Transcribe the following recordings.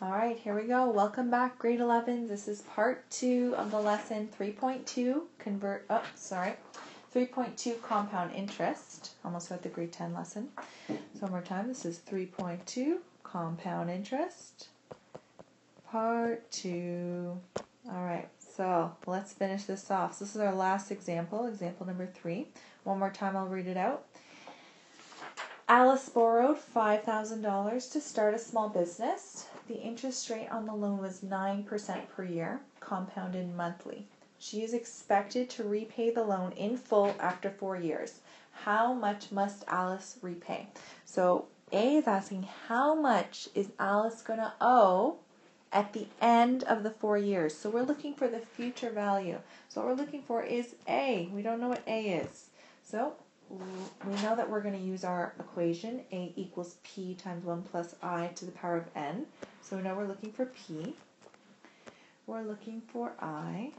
All right, here we go. Welcome back, grade 11. This is part 2 of the lesson 3.2, 3.2 compound interest. Almost got the grade 10 lesson. So one more time, this is 3.2 compound interest, part 2. All right, so let's finish this off. So this is our last example, example number 3. One more time, I'll read it out. Alice borrowed $5,000 to start a small business. The interest rate on the loan was 9% per year, compounded monthly. She is expected to repay the loan in full after 4 years. How much must Alice repay? So A is asking how much is Alice going to owe at the end of the 4 years. So we're looking for the future value. So what we're looking for is A. We don't know what A is. So we know that we're going to use our equation, A equals P times 1 plus I to the power of N. So we know we're looking for P, we're looking for I,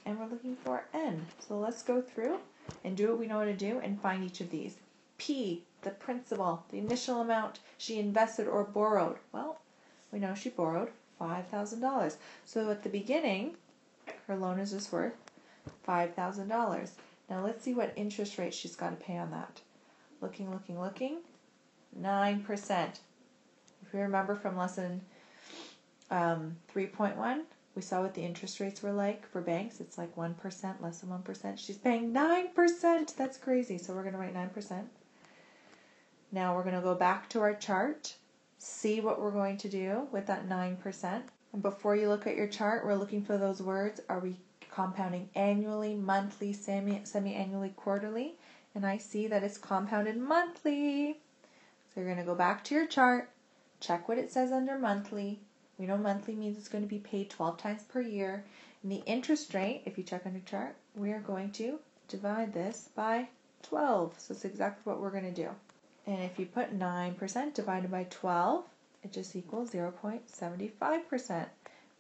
and we're looking for N. So let's go through and do what we know how to do and find each of these. P, the principal, the initial amount she invested or borrowed. Well, we know she borrowed $5,000. So at the beginning, her loan is just worth $5,000. Now let's see what interest rate she's got to pay on that. Looking. 9%. If you remember from lesson 3.1, we saw what the interest rates were like for banks. It's like 1%, less than 1%. She's paying 9%. That's crazy. So we're going to write 9%. Now we're going to go back to our chart, see what we're going to do with that 9%. And before you look at your chart, we're looking for those words. Are we compounding annually, monthly, semi-annually, quarterly? And I see that it's compounded monthly. So you're going to go back to your chart, check what it says under monthly. We know monthly means it's going to be paid 12 times per year. And the interest rate, if you check under chart, we are going to divide this by 12. So that's exactly what we're going to do. And if you put 9% divided by 12, it just equals 0.75%.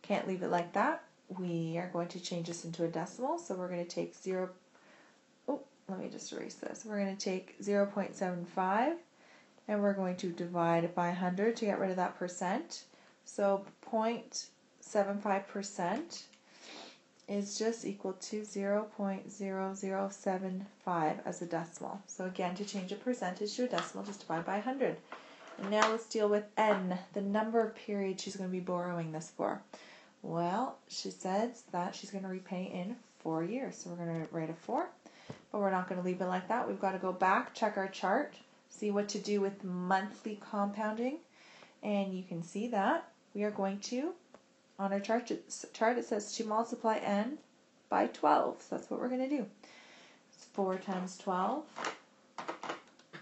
Can't leave it like that. We are going to change this into a decimal, so we're going to take let me just erase this. We're going to take 0.75 and we're going to divide it by 100 to get rid of that percent. So 0.75% is just equal to 0.0075 as a decimal. So again, to change a percentage to a decimal, just divide by 100. And now let's deal with N, the number of periods she's going to be borrowing this for. Well, she says that she's going to repay in 4 years. So we're going to write a 4, but we're not going to leave it like that. We've got to go back, check our chart, see what to do with monthly compounding. And you can see that we are going to, on our chart it says to multiply N by 12. So that's what we're going to do. It's 4 times 12,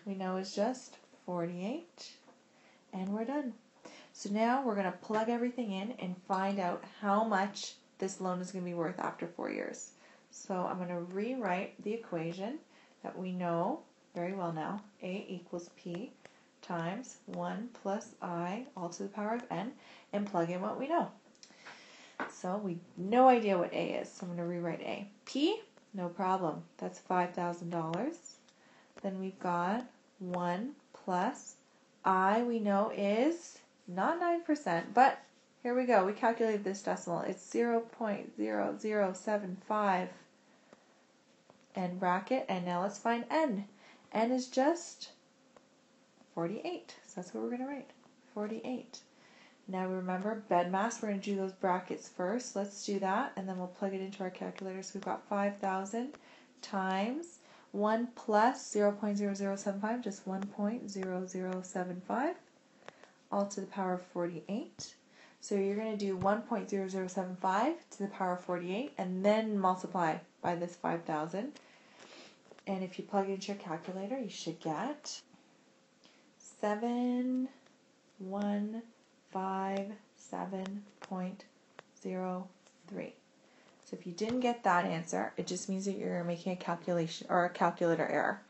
we know is just 48. And we're done. So now we're going to plug everything in and find out how much this loan is going to be worth after 4 years. So I'm going to rewrite the equation that we know very well now. A equals P times 1 plus I all to the power of N, and plug in what we know. So we no idea what A is, so I'm going to rewrite A. P, no problem. That's $5,000. Then we've got 1 plus I, we know is not 9%, but here we go. We calculated this decimal. It's 0.0075 and bracket, and now let's find N. N is just 48. So that's what we're going to write, 48. Now remember, BEDMAS, we're going to do those brackets first. Let's do that, and then we'll plug it into our calculator. So we've got 5,000 times 1 plus 0.0075, just 1.0075, all to the power of 48. So you're going to do 1.0075 to the power of 48, and then multiply by this 5,000. And if you plug it into your calculator, you should get 7157.03. So if you didn't get that answer, it just means that you're making a calculation or a calculator error.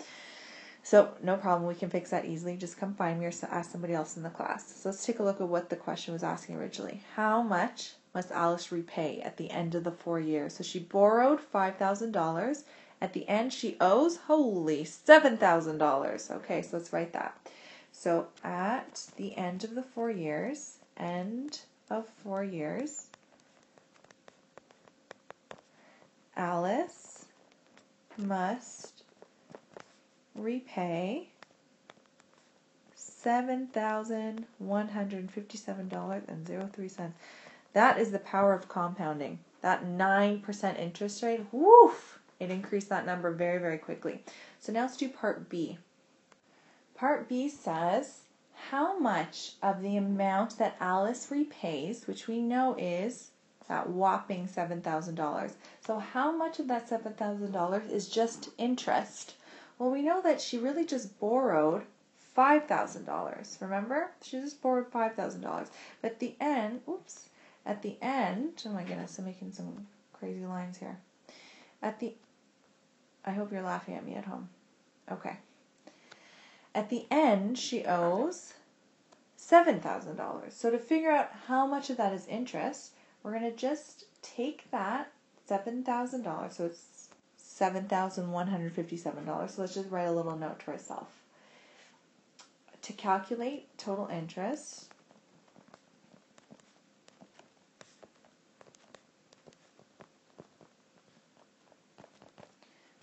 So no problem, we can fix that easily. Just come find me or ask somebody else in the class. So let's take a look at what the question was asking originally. How much must Alice repay at the end of the 4 years? So she borrowed $5,000. At the end, she owes, holy, $7,000. Okay, so let's write that. So at the end of the 4 years, end of 4 years, Alice must repay $7,157.03. That is the power of compounding. That 9% interest rate, woof, it increased that number very, very quickly. So now let's do part B. Part B says how much of the amount that Alice repays, which we know is that whopping $7,000. So how much of that $7,000 is just interest? Well, we know that she really just borrowed $5,000. Remember? She just borrowed $5,000. But at the end, oh my goodness, I'm making some crazy lines here. I hope you're laughing at me at home. Okay. At the end, she owes $7,000. So to figure out how much of that is interest, we're going to just take that $7,000. So it's $7,157. So let's just write a little note to ourselves. To calculate total interest,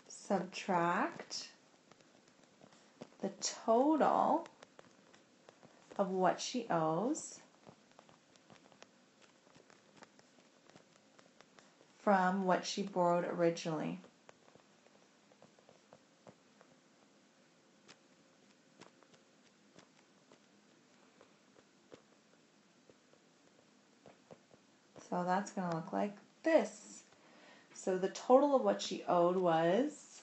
subtract the total of what she owes from what she borrowed originally. So that's going to look like this. So the total of what she owed was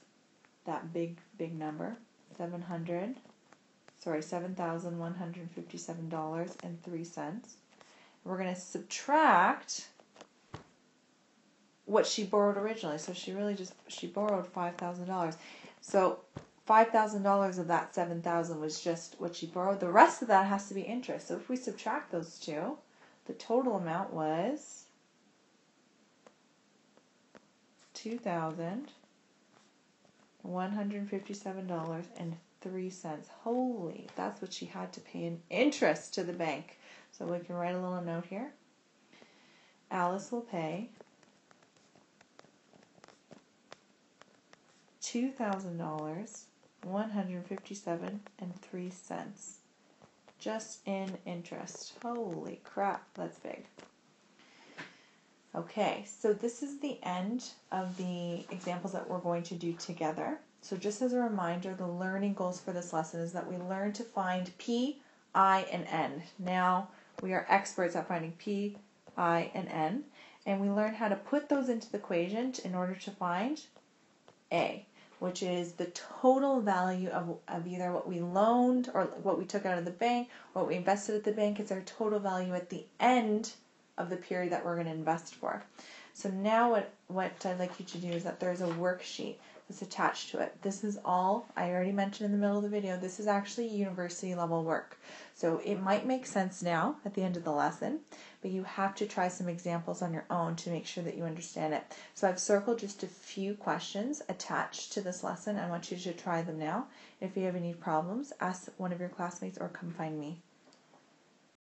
that big number, $7,157.03. We're going to subtract what she borrowed originally. So she borrowed $5,000. So $5,000 of that $7,000 was just what she borrowed. The rest of that has to be interest. So if we subtract those two, the total amount was $2,157.03. Holy, that's what she had to pay in interest to the bank. So we can write a little note here. Alice will pay $2,157.03 just in interest. Holy crap, that's big. Okay, so this is the end of the examples that we're going to do together. So just as a reminder, the learning goals for this lesson is that we learn to find P, I, and N. Now, we are experts at finding P, I, and N, and we learn how to put those into the equation in order to find A, which is the total value of either what we loaned or what we took out of the bank, what we invested at the bank. It's our total value at the end of the period that we're going to invest for. So now what I'd like you to do is that there's a worksheet that's attached to it. This is all, I already mentioned in the middle of the video, this is actually university level work. So it might make sense now at the end of the lesson, but you have to try some examples on your own to make sure that you understand it. So I've circled just a few questions attached to this lesson. I want you to try them now. If you have any problems, ask one of your classmates or come find me.